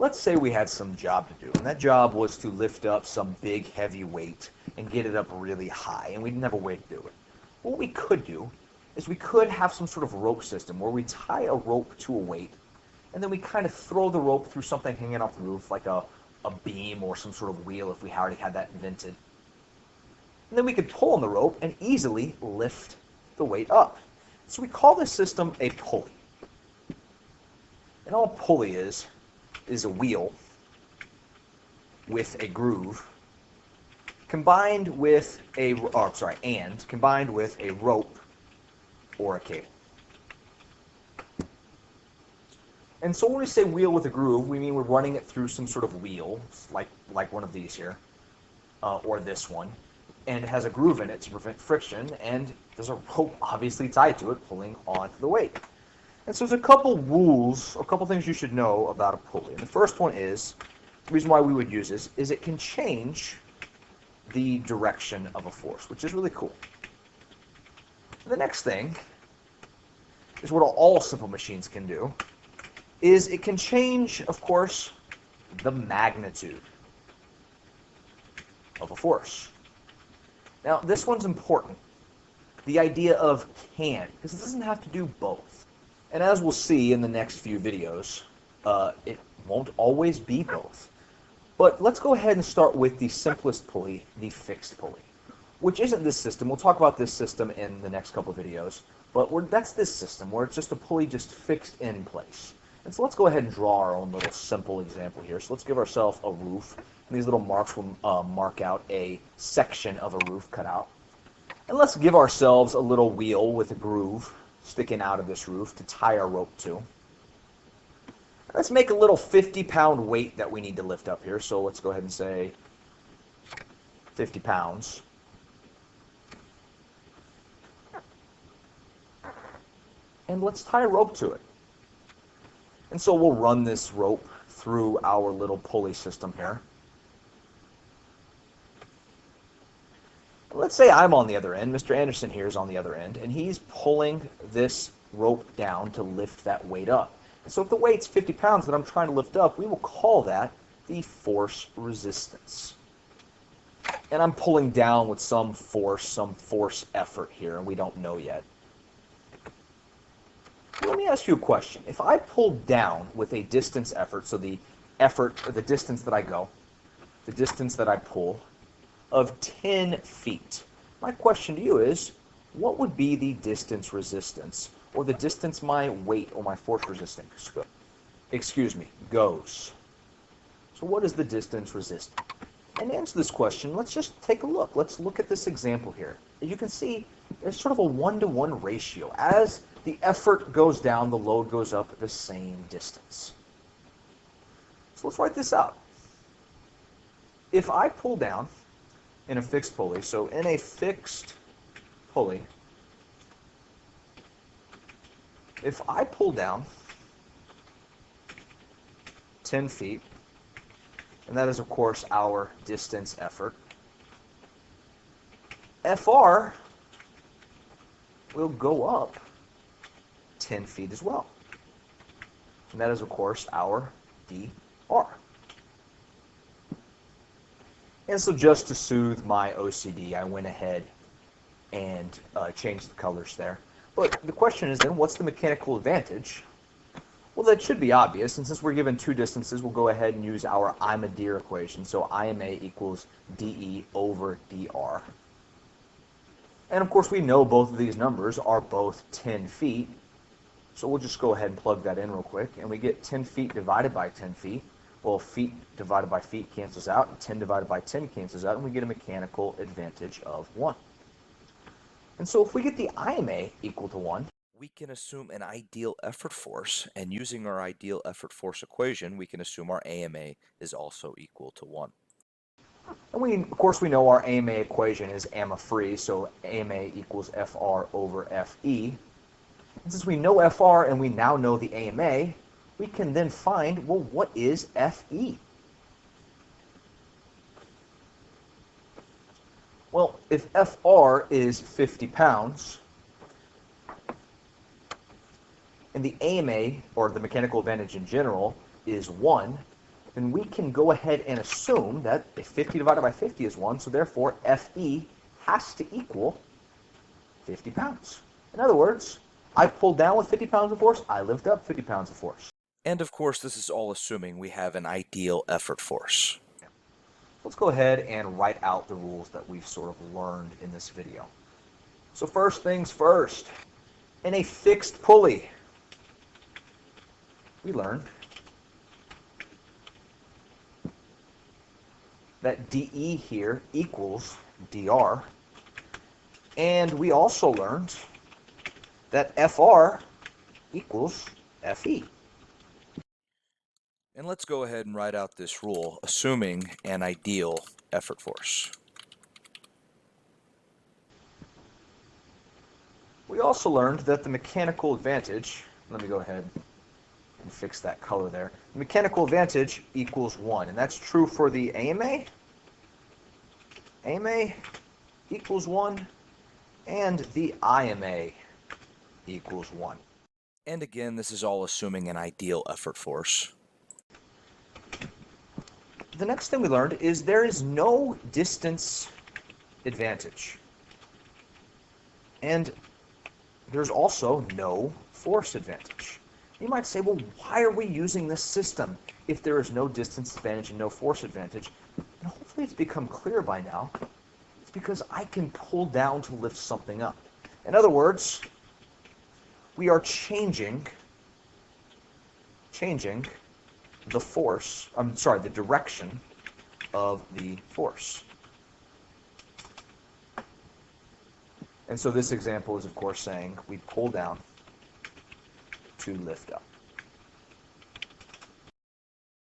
let's say we had some job to do, and that job was to lift up some big heavy weight and get it up really high, and we didn't have a way to do it. What we could do is we could have some sort of rope system where we tie a rope to a weight, and then we kind of throw the rope through something hanging off the roof, like a beam or some sort of wheel if we already had that invented. And then we could pull on the rope and easily lift the weight up. So we call this system a pulley. And all a pulley is a wheel with a groove combined with combined with a rope or a cable. And so when we say wheel with a groove, we mean we're running it through some sort of wheel, like one of these here, or this one, and it has a groove in it to prevent friction, and there's a rope obviously tied to it pulling onto the weight. And so there's a couple rules, a couple things you should know about a pulley. And the first one is, the reason why we would use this, is it can change the direction of a force, which is really cool. And the next thing is what all simple machines can do, is it can change, of course, the magnitude of a force. Now, this one's important. The idea of can, because it doesn't have to do both. And as we'll see in the next few videos, it won't always be both. But let's go ahead and start with the simplest pulley, the fixed pulley, which isn't this system. We'll talk about this system in the next couple of videos. But that's this system, where it's just a pulley just fixed in place. And so let's go ahead and draw our own little simple example here. So let's give ourselves a roof. And these little marks will mark out a section of a roof cut out. And let's give ourselves a little wheel with a groove sticking out of this roof to tie our rope to. Let's make a little 50-pound weight that we need to lift up here. So let's go ahead and say 50 pounds. And let's tie a rope to it. And so we'll run this rope through our little pulley system here. Let's say I'm on the other end, Mr. Anderson here is on the other end, and he's pulling this rope down to lift that weight up. So if the weight's 50 pounds that I'm trying to lift up, we will call that the force resistance. And I'm pulling down with some force effort here, and we don't know yet. Let me ask you a question. If I pull down with a distance effort, so the effort, or the distance that I go, the distance that I pull, of 10 feet. My question to you is, what would be the distance resistance, or the distance my weight or my force resistance goes? So what is the distance resistance? And to answer this question, let's just take a look. Let's look at this example here. As you can see, there's sort of a 1-to-1 ratio. As the effort goes down, the load goes up at the same distance. So let's write this out. If I pull down in a fixed pulley, so in a fixed pulley, if I pull down 10 feet, and that is, of course, our distance effort, FR will go up 10 feet as well. And that is, of course, our dr. And so just to soothe my OCD, I went ahead and changed the colors there. But the question is then, what's the mechanical advantage? Well, that should be obvious, and since we're given two distances, we'll go ahead and use our I'm a deer equation. So IMA equals dE over dr. And of course, we know both of these numbers are both 10 feet. So we'll just go ahead and plug that in real quick, and we get 10 feet divided by 10 feet. Well, feet divided by feet cancels out, and 10 divided by 10 cancels out, and we get a mechanical advantage of 1. And so if we get the IMA equal to 1, we can assume an ideal effort force, and using our ideal effort force equation, we can assume our AMA is also equal to 1. And of course, we know our AMA equation is AMA-free, so AMA equals FR over FE. And since we know FR and we now know the AMA, we can then find, well, what is FE? Well, if FR is 50 pounds, and the AMA, or the mechanical advantage in general, is 1, then we can go ahead and assume that if 50 divided by 50 is 1, so therefore Fe has to equal 50 pounds. In other words, I pulled down with 50 pounds of force, I lift up 50 pounds of force. And of course, this is all assuming we have an ideal effort force. Let's go ahead and write out the rules that we've sort of learned in this video. So first things first, in a fixed pulley, we learned that dE here equals dr, and we also learned that Fr equals Fe. And let's go ahead and write out this rule, assuming an ideal effort force. We also learned that the mechanical advantage, let me go ahead and fix that color there. The mechanical advantage equals 1, and that's true for the AMA. AMA equals 1, and the IMA equals 1. And again, this is all assuming an ideal effort force. The next thing we learned is there is no distance advantage. And there's also no force advantage. You might say, well, why are we using this system if there is no distance advantage and no force advantage? And hopefully it's become clear by now. It's because I can pull down to lift something up. In other words, we are changing the force, the direction of the force. And so this example is, of course, saying we pull down to lift up.